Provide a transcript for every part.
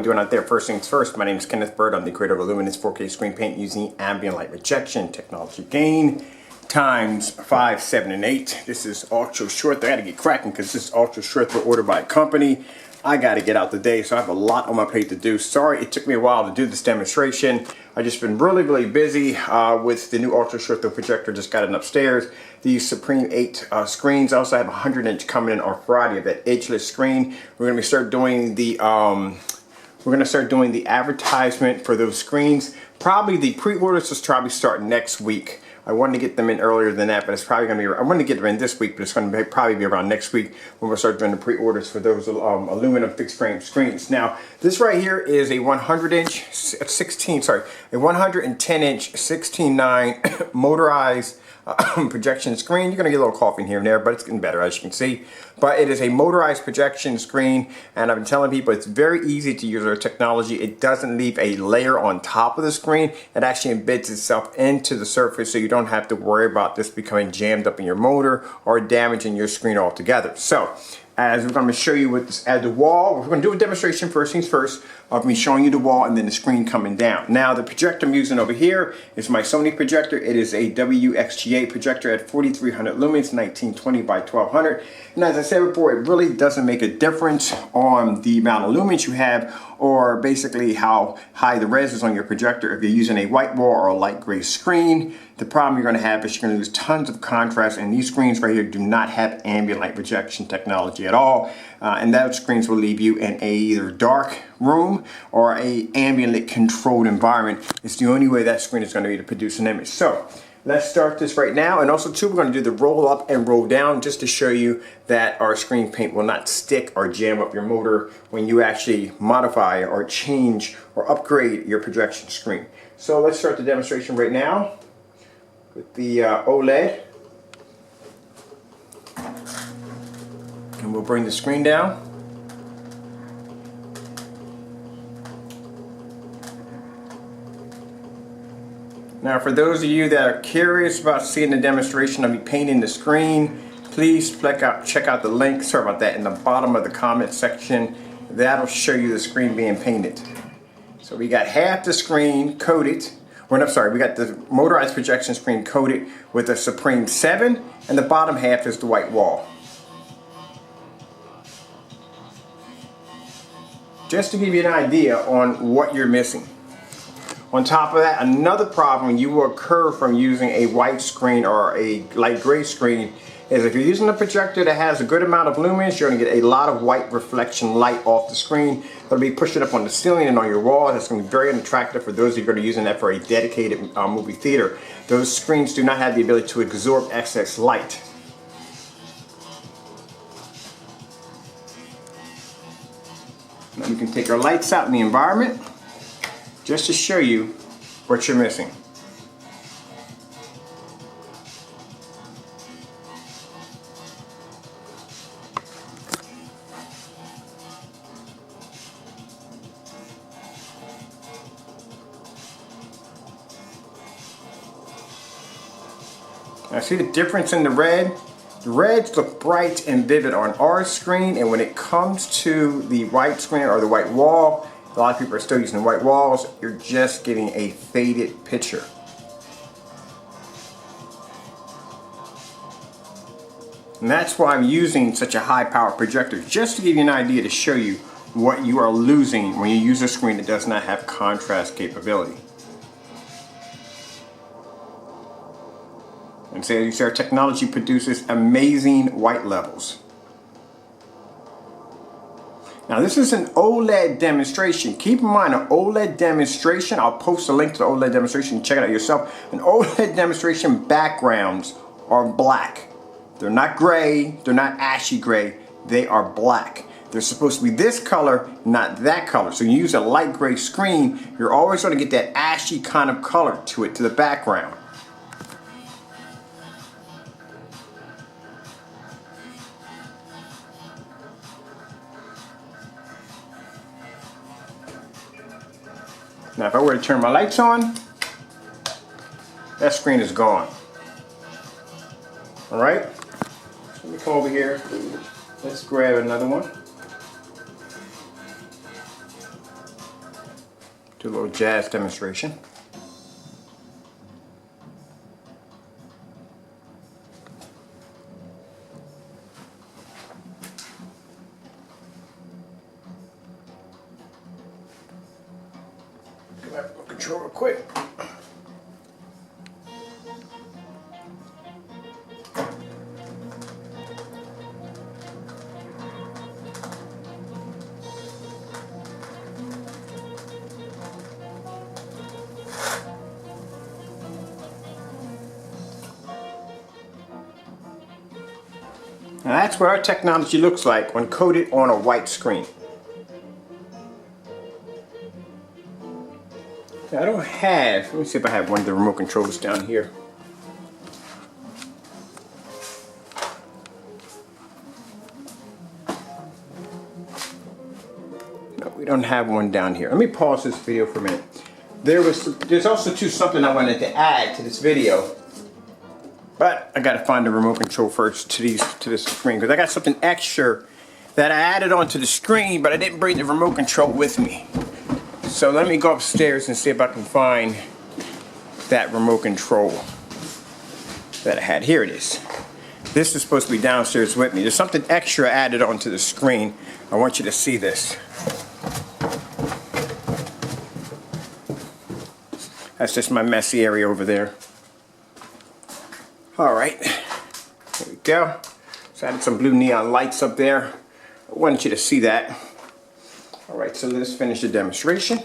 Doing out there, first things first, my name is Kenneth Bird. I'm the creator of Luminous 4K screen paint using ambient light rejection technology. Gain times 5, 7, and 8. This is ultra short. I got to get cracking because this is ultra short for order by a company. I got to get out today, so I have a lot on my plate to do. Sorry it took me a while to do this demonstration. I've just been really busy with the new ultra short projector. Just got it upstairs. These Supreme 8 screens. I also have a 100-inch coming in on Friday of that edgeless screen. We're going to start doing the advertisement for those screens. Probably the pre-orders will probably start next week. I wanted to get them in earlier than that, but it's probably going to be, I wanted to get them in this week, but it's going to probably be around next week when we'll start doing the pre-orders for those aluminum fixed frame screens. Now, this right here is a 110-inch 16.9 motorized projection screen. You're going to get a little coughing here and there, but it's getting better, as you can see. But it is a motorized projection screen, and I've been telling people it's very easy to use our technology. It doesn't leave a layer on top of the screen. It actually embeds itself into the surface, so you don't have to worry about this becoming jammed up in your motor or damaging your screen altogether. So, as we're going to show you with this at the wall, we're going to do a demonstration first things first of me showing you the wall and then the screen coming down. Now the projector I'm using over here is my Sony projector. It is a WXGA projector at 4300 lumens, 1920 by 1200. And as I said before, it really doesn't make a difference on the amount of lumens you have or basically how high the res is on your projector if you're using a white wall or a light gray screen. The problem you're going to have is you're going to lose tons of contrast, and these screens right here do not have ambient light projection technology at all. And those screens will leave you in a either dark room or a ambient lit controlled environment. It's the only way that screen is going to be to produce an image. So let's start this right now. And also too, we're going to do the roll up and roll down just to show you that our screen paint will not stick or jam up your motor when you actually modify or change or upgrade your projection screen. So let's start the demonstration right now with the OLED. And we'll bring the screen down. Now for those of you that are curious about seeing the demonstration of me painting the screen, please check out the link, sorry about that, in the bottom of the comment section. That'll show you the screen being painted. So we got half the screen coated. We got the motorized projection screen coated with a Supreme 7, and the bottom half is the white wall. Just to give you an idea on what you're missing. On top of that, another problem you will occur from using a white screen or a light gray screen is if you're using a projector that has a good amount of lumens, you're going to get a lot of white reflection light off the screen. It'll be pushing up on the ceiling and on your walls. That's going to be very unattractive for those of you that are using that for a dedicated movie theater. Those screens do not have the ability to absorb excess light. Now you can take your lights out in the environment just to show you what you're missing. Now see the difference in the red? The reds look bright and vivid on our screen, and when it comes to the white screen or the white wall, a lot of people are still using white walls, you're just getting a faded picture. And that's why I'm using such a high power projector, just to give you an idea to show you what you are losing when you use a screen that does not have contrast capability. And so you see our technology produces amazing white levels. Now this is an OLED demonstration. Keep in mind, an OLED demonstration, I'll post a link to the OLED demonstration, check it out yourself. An OLED demonstration backgrounds are black. They're not gray, they're not ashy gray, they are black. They're supposed to be this color, not that color. So you use a light gray screen, you're always going to get that ashy kind of color to it, to the background. Now if I were to turn my lights on, that screen is gone. All right, let me come over here. Let's grab another one. Do a little jazz demonstration. Get that remote control real quick. Now that's what our technology looks like when coated on a white screen. Now I don't have, let me see if I have one of the remote controls down here. No, we don't have one down here. Let me pause this video for a minute. There's also something I wanted to add to this video. But I gotta find the remote control first to this screen, because I got something extra that I added onto the screen, but I didn't bring the remote control with me. So let me go upstairs and see if I can find that remote control that I had. Here it is. This is supposed to be downstairs with me. There's something extra added onto the screen. I want you to see this. That's just my messy area over there. Alright, there we go. So I added some blue neon lights up there. I wanted you to see that. Alright, so let's finish the demonstration.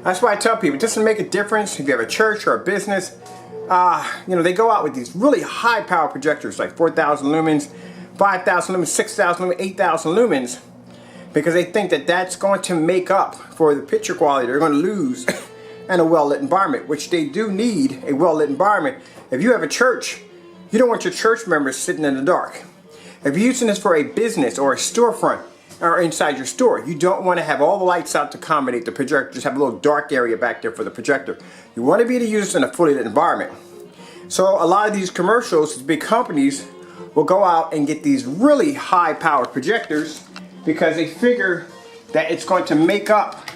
That's why I tell people, it doesn't make a difference if you have a church or a business. You know, they go out with these really high power projectors like 4,000 lumens, 5,000 lumens, 6,000 lumens, 8,000 lumens, because they think that that's going to make up for the picture quality they're going to lose in a well-lit environment, which they do need a well-lit environment. If you have a church, you don't want your church members sitting in the dark. If you're using this for a business or a storefront or inside your store, you don't want to have all the lights out to accommodate the projector. Just have a little dark area back there for the projector. You want to be able to use this in a fully lit environment. So a lot of these commercials, these big companies, will go out and get these really high powered projectors because they figure that it's going to make up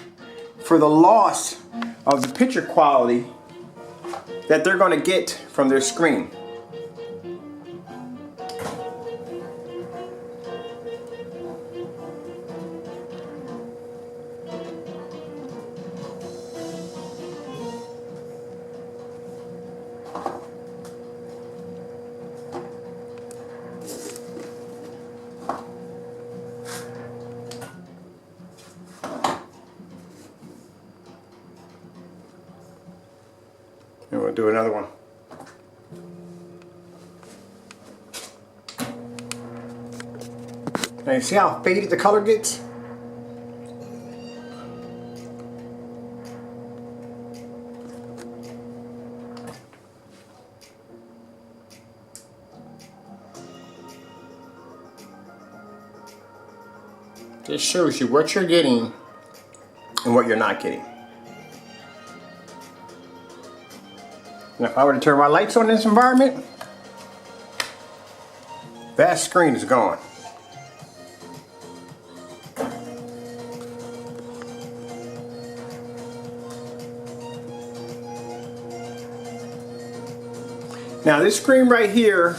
for the loss of the picture quality that they're going to get from their screen. And we'll do another one. Now you see how faded the color gets? This shows you what you're getting and what you're not getting. And if I were to turn my lights on in this environment, that screen is gone. Now this screen right here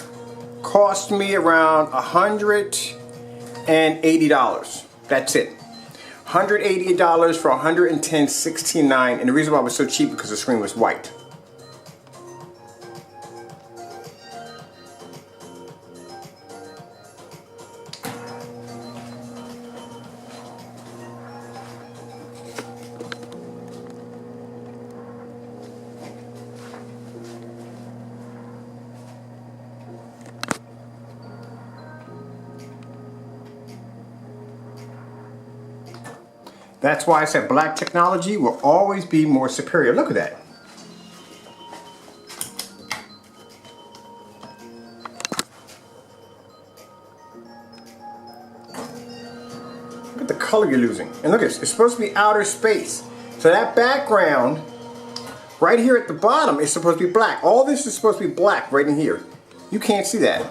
cost me around $180. That's it. $188 for $110.69, and the reason why it was so cheap because the screen was white. That's why I said black technology will always be more superior. Look at that. Look at the color you're losing. And look at this, it's supposed to be outer space. So that background Right here at the bottom is supposed to be black. All this is supposed to be black right in here. You can't see that.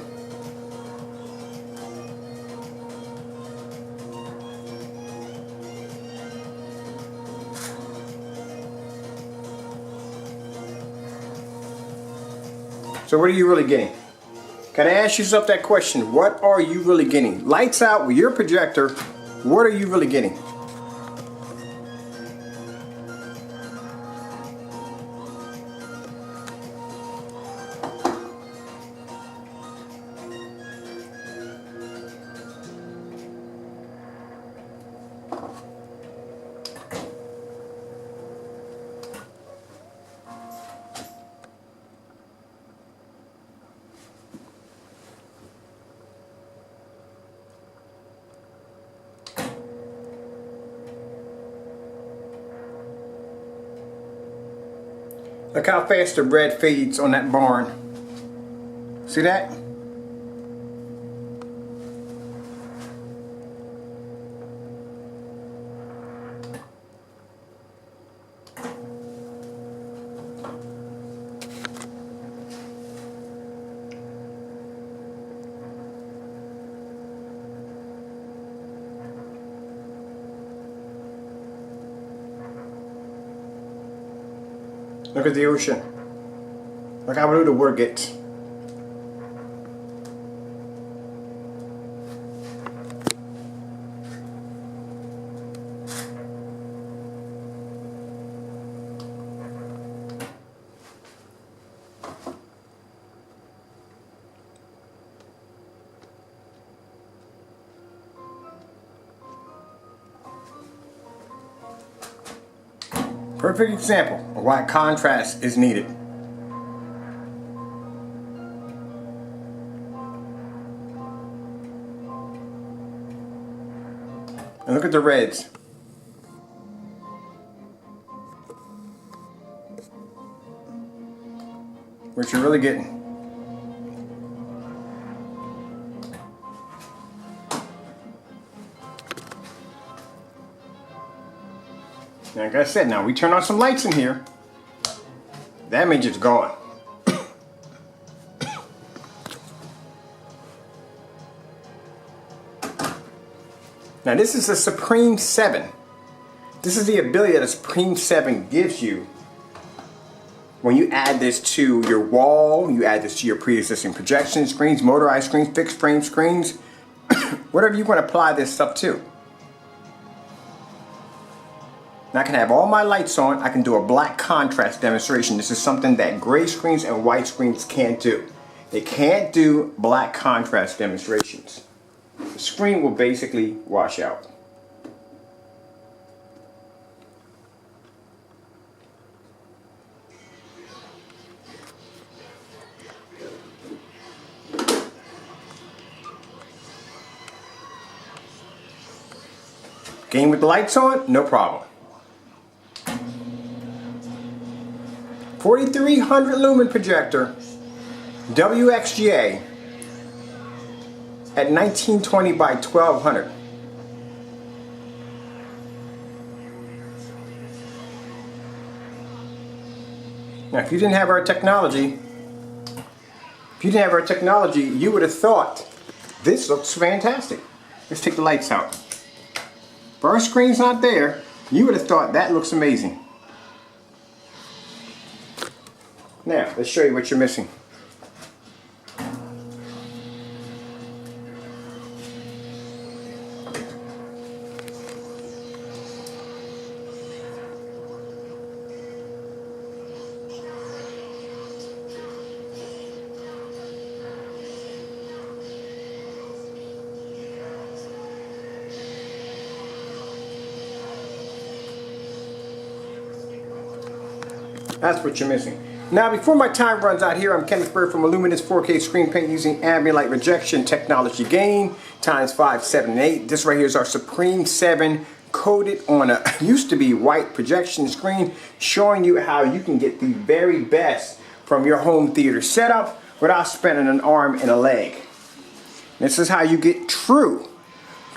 So what are you really getting? Gotta ask yourself that question. What are you really getting? Lights out with your projector, what are you really getting? Look how fast the red fades on that barn. See that? Look at the ocean. Look how blue the water gets. Perfect example of why contrast is needed. And look at the reds. What you're really getting. Like I said, now we turn on some lights in here. That image is gone. Now this is a Supreme 7. This is the ability that a Supreme 7 gives you when you add this to your wall, you add this to your pre-existing projection screens, motorized screens, fixed frame screens, whatever you want to apply this stuff to. Now I can have all my lights on, I can do a black contrast demonstration. This is something that gray screens and white screens can't do. They can't do black contrast demonstrations. The screen will basically wash out. Game with the lights on, no problem. 4300 lumen projector, WXGA at 1920 by 1200. Now if you didn't have our technology, you would have thought this looks fantastic. Let's take the lights out. If our screen's not there, you would have thought that looks amazing. Now, let's show you what you're missing. That's what you're missing. Now, before my time runs out here, I'm Kenneth Bird from Illuminous 4K Screen Paint using ambient light rejection technology gain times 5, 7, and 8. This right here is our Supreme 7 coated on a used to be white projection screen, showing you how you can get the very best from your home theater setup without spending an arm and a leg. This is how you get true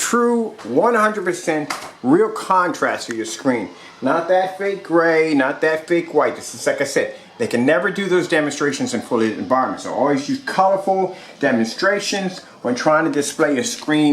true 100% real contrast to your screen. Not that fake gray, not that fake white. This is, like I said, they can never do those demonstrations in fully lit environments. So always use colorful demonstrations when trying to display a screen